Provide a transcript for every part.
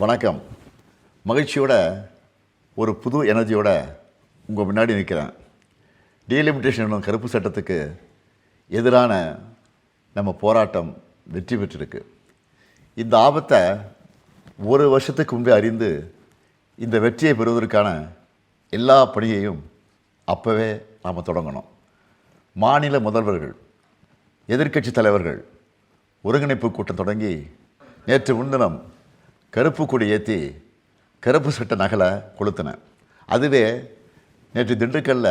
வணக்கம். மகிழ்ச்சியோட ஒரு புது எனர்ஜியோட உங்கள் முன்னாடி நிற்கிறேன். டீலிமிட்டேஷன் கருப்பு சட்டத்துக்கு எதிரான நம்ம போராட்டம் வெற்றி பெற்றிருக்கு. இந்த ஆபத்தை ஒரு வருஷத்துக்கு முன்பே அறிந்து இந்த வெற்றியை பெறுவதற்கான எல்லா பணியையும் அப்போவே நாம் தொடங்கணும். மாநில முதல்வர்கள், எதிர்க்கட்சி தலைவர்கள் ஒருங்கிணைப்பு கூட்டம் தொடங்கி நேற்று முன்தினம் கருப்பு கொடி ஏற்றி கருப்பு சட்ட நகலை கொளுத்தினேன். அதுவே நேற்று திண்டுக்கல்ல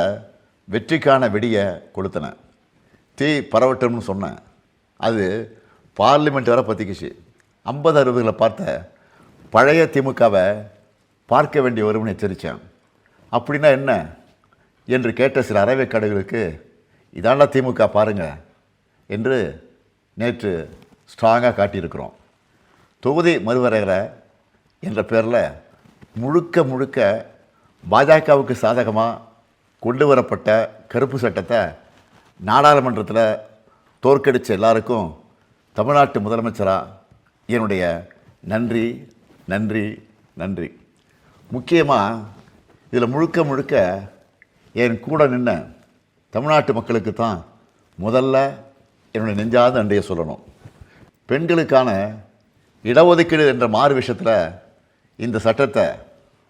வெற்றிக்கான வெடியை கொளுத்தினேன். தீ பரவட்டும்னு சொன்னேன். அது பார்லிமெண்ட் வரை பற்றிக்கிச்சு. 50-60களை பார்த்த பழைய திமுகவை பார்க்க வேண்டிய வரும்னு எச்சரித்தேன். அப்படின்னா என்ன என்று கேட்ட சில அறவைக்காடுகளுக்கு இதாண்டா திமுக பாருங்க என்று நேற்று ஸ்ட்ராங்காக காட்டியிருக்கிறோம். தொகுதி மறுவரையறை என்ற பேரில் முழுக்க பாஜகவுக்கு சாதகமாக கொண்டு வரப்பட்ட கருப்பு சட்டத்தை நாடாளுமன்றத்தில் தோற்கடித்த எல்லாருக்கும் தமிழ்நாட்டு முதலமைச்சராக என்னுடைய நன்றி நன்றி நன்றி. முக்கியமாக இதில் முழுக்க என் கூட நின்ன தமிழ்நாட்டு மக்களுக்கு தான் முதல்ல என்னுடைய நெஞ்சாத நன்றியை சொல்லணும். பெண்களுக்கான இடஒதுக்கீடு என்ற மாறு விஷயத்தில் இந்த சட்டத்தை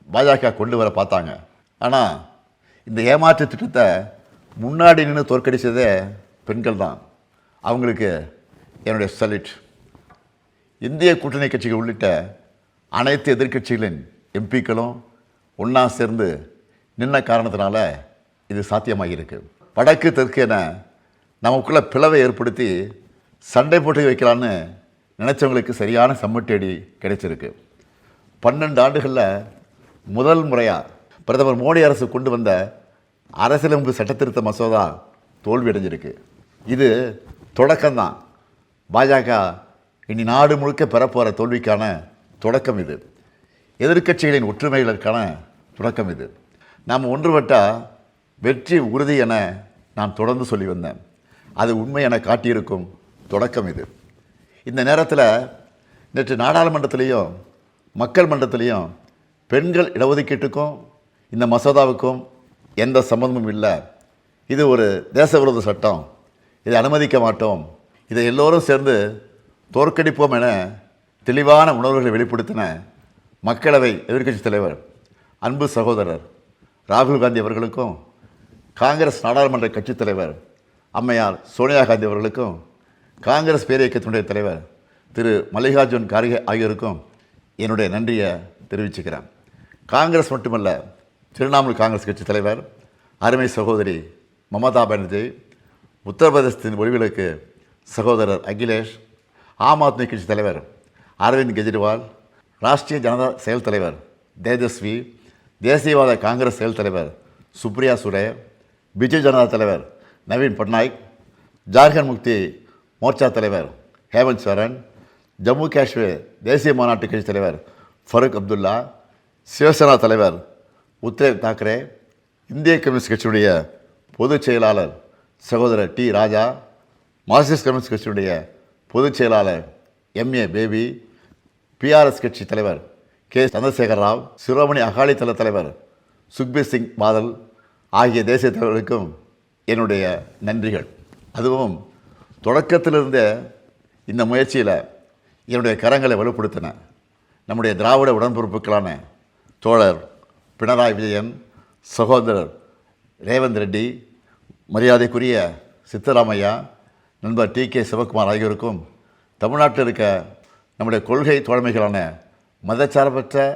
பாஜக கொண்டு வர பார்த்தாங்க. ஆனால் இந்த ஏமாற்று திட்டத்தை முன்னாடி நின்று தோற்கடித்ததே பெண்கள் தான். அவங்களுக்கு என்னுடைய சல்யூட். இந்திய கூட்டணி கட்சிகள் உள்ளிட்ட அனைத்து எதிர்க்கட்சிகளின் எம்பிக்களும் ஒன்றா சேர்ந்து நின்ன காரணத்தினால இது சாத்தியமாகியிருக்கு. வடக்கு தெற்கு என நமக்குள்ள பிளவை ஏற்படுத்தி சண்டை போட்டு வைக்கலான்னு நினச்சவங்களுக்கு சரியான சம்மட்டடி கிடைச்சிருக்கு. 12 ஆண்டுகளில் முதல் முறையாக பிரதமர் மோடி அரசு கொண்டு வந்த அரசியலமைப்பு சட்டத்திருத்த மசோதா தோல்வி அடைஞ்சிருக்கு. இது தொடக்கம்தான். பாஜக இனி நாடு முழுக்க பெறப்போகிற தோல்விக்கான தொடக்கம் இது. எதிர்க்கட்சிகளின் ஒற்றுமைகளுக்கான தொடக்கம் இது. நாம் ஒன்றுபட்டால் வெற்றி உறுதி என நான் தொடர்ந்து சொல்லி வந்தேன். அது உண்மை என காட்டியிருக்கும் தொடக்கம் இது. இந்த நேரத்தில் நேற்று நாடாளுமன்றத்திலையும் மக்கள் மன்றத்திலையும் பெண்கள் இடஒதுக்கீட்டுக்கும் இந்த மசோதாவுக்கும் எந்த சம்மந்தமும் இல்லை. இது ஒரு தேசவிரோத சட்டம், இதை அனுமதிக்க மாட்டோம், இதை எல்லோரும் சேர்ந்து தோற்கடிப்போம் என தெளிவான உணர்வுகளை வெளிப்படுத்தின மக்களவை எதிர்க்கட்சி தலைவர் அன்பு சகோதரர் ராகுல் காந்தி அவர்களுக்கும், காங்கிரஸ் நாடாளுமன்ற கட்சித் தலைவர் அம்மையார் சோனியா காந்தி அவர்களுக்கும், காங்கிரஸ் பேரியக்கத்தினுடைய தலைவர் திரு மல்லிகார்ஜுன் கார்கே ஆகியோருக்கும் என்னுடைய நன்றியை தெரிவிச்சுக்கிறேன். காங்கிரஸ் மட்டுமல்ல, திரிணாமுல் காங்கிரஸ் கட்சி தலைவர் அருமை சகோதரி மமதா பானர்ஜி, உத்தரப்பிரதேசத்தின் ஒளிவிளக்கு சகோதரர் அகிலேஷ், ஆம் ஆத்மி கட்சி தலைவர் அரவிந்த் கெஜ்ரிவால், ராஷ்ட்ரிய ஜனதா செயல் தலைவர் தேஜஸ்வி, தேசியவாத காங்கிரஸ் செயல் தலைவர் சுப்ரியா சுரே, பிஜு ஜனதா தலைவர் நவீன் பட்நாயக், ஜார்க்கண்ட் முக்தி மோர்ச்சா தலைவர் ஹேமந்த் சோரன், ஜம்மு காஷ்மீர் தேசிய மாநாட்டு கட்சி தலைவர் ஃபருக் அப்துல்லா, சிவசேனா தலைவர் உத்தவ் தாக்கரே, இந்திய கம்யூனிஸ்ட் கட்சியுடைய பொதுச் செயலாளர் சகோதரர் டி ராஜா, மார்க்சிஸ்ட் கம்யூனிஸ்ட் கட்சியுடைய பொதுச் செயலாளர் எம்ஏ பேபி, பிஆர்எஸ் கட்சி தலைவர் கே சந்திரசேகர ராவ், சிரோமணி அகாலிதள தலைவர் சுக்பீர் சிங் பாதல் ஆகிய தேசிய தலைவர்களுக்கும் என்னுடைய நன்றிகள். அதுவும் தொடக்கத்திலிருந்த இந்த முயற்சியில் என்னுடைய கரங்களை வலுப்படுத்தின நம்முடைய திராவிட உடன்பிறப்புகளான தோழர் பினராயி விஜயன், சகோதரர் ரேவந்த் ரெட்டி, மரியாதைக்குரிய சித்தராமையா, நண்பர் டி.கே. சிவகுமார் ஆகியோருக்கும், தமிழ்நாட்டில் இருக்க நம்முடைய கொள்கை தோழமைகளான மதச்சார்பற்ற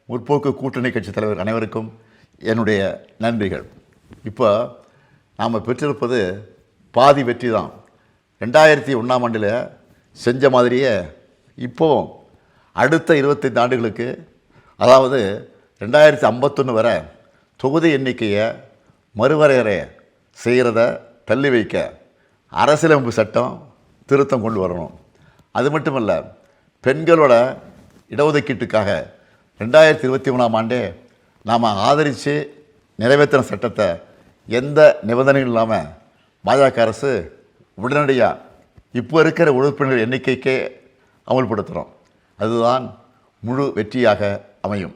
முற்போக்கு கூட்டணி கட்சி தலைவர் அனைவருக்கும் என்னுடைய நன்றிகள். இப்போ நாம் பெற்றிருப்பது பாதி வெற்றி தான். 2001ஆம் ஆண்டில் செஞ்ச மாதிரியே இப்போவும் அடுத்த 25 ஆண்டுகளுக்கு, அதாவது 2051 வரை தொகுதி எண்ணிக்கையை மறுவரையறை செய்கிறத தள்ளி வைக்க அரசியலமைப்பு சட்டம் திருத்தம் கொண்டு வரணும். அது மட்டுமல்ல, பெண்களோட இடஒதுக்கீட்டுக்காக 2023ஆம் ஆண்டே நாம் ஆதரித்து நிறைவேற்றின சட்டத்தை எந்த நிபந்தனையும் இல்லாமல் பாஜக அரசு உடனடியாக இப்போ இருக்கிற உறுப்பினர்கள் எண்ணிக்கைக்கே அமல்படுத்துகிறோம். அதுதான் முழு வெற்றியாக அமையும்.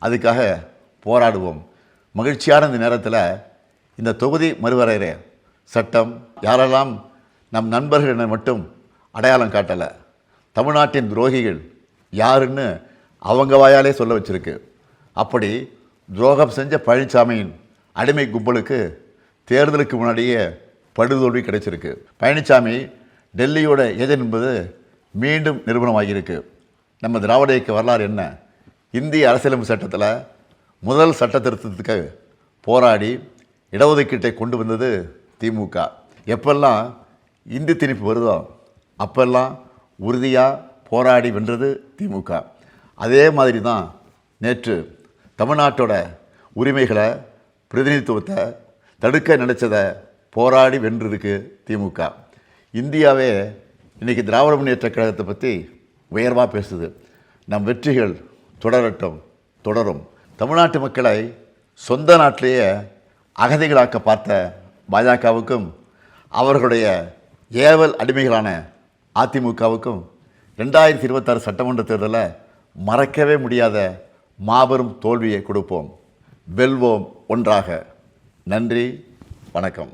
அதுக்காக போராடுவோம். மகிழ்ச்சியான இந்த நேரத்தில் இந்த தொகுதி மறுவரையறை சட்டம் யாரெல்லாம் நம் நண்பர்கள் என மட்டும் அடையாளம் காட்டலை, தமிழ்நாட்டின் துரோகிகள் யாருன்னு அவங்க வாயாலே சொல்ல வச்சிருக்கு. அப்படி துரோகம் செஞ்ச பழனிசாமியின் அடிமை கும்பலுக்கு தேர்தலுக்கு முன்னாடியே படுதோல்வி கிடைச்சிருக்கு. பழனிசாமி டெல்லியோட ஏஜென்ட் என்பது மீண்டும் நிரூபணமாகியிருக்கு. நம்ம திராவிட இயக்க வரலாறு என்ன? இந்திய அரசியலமைப்பு சட்டத்தில் முதல் சட்ட திருத்தத்துக்கு போராடி இடஒதுக்கீட்டை கொண்டு வந்தது திமுக. எப்பெல்லாம் இந்தி திணிப்பு வருதோ அப்பெல்லாம் உறுதியாக போராடி வென்றது திமுக. அதே மாதிரி தான் நேற்று தமிழ்நாட்டோட உரிமைகளை பிரதிநிதித்துவத்தை தடுக்க நினைச்சதை போராடி வென்றிருக்கு திமுக. இந்தியாவே இன்றைக்கி திராவிட முன்னேற்றக் கழகத்தை பற்றி உயர்வாக பேசுது. நம் வெற்றிகள் தொடரும். தமிழ்நாட்டு மக்களை சொந்த நாட்டிலேயே அகதிகளாக்க பார்த்த பாஜகவுக்கும் அவர்களுடைய ஏவல் அடிமைகளான அதிமுகவுக்கும் 2026 சட்டமன்ற தேர்தலில் மறக்கவே முடியாத மாபெரும் தோல்வியை கொடுப்போம். வெல்வோம் ஒன்றாக. நன்றி, வணக்கம்.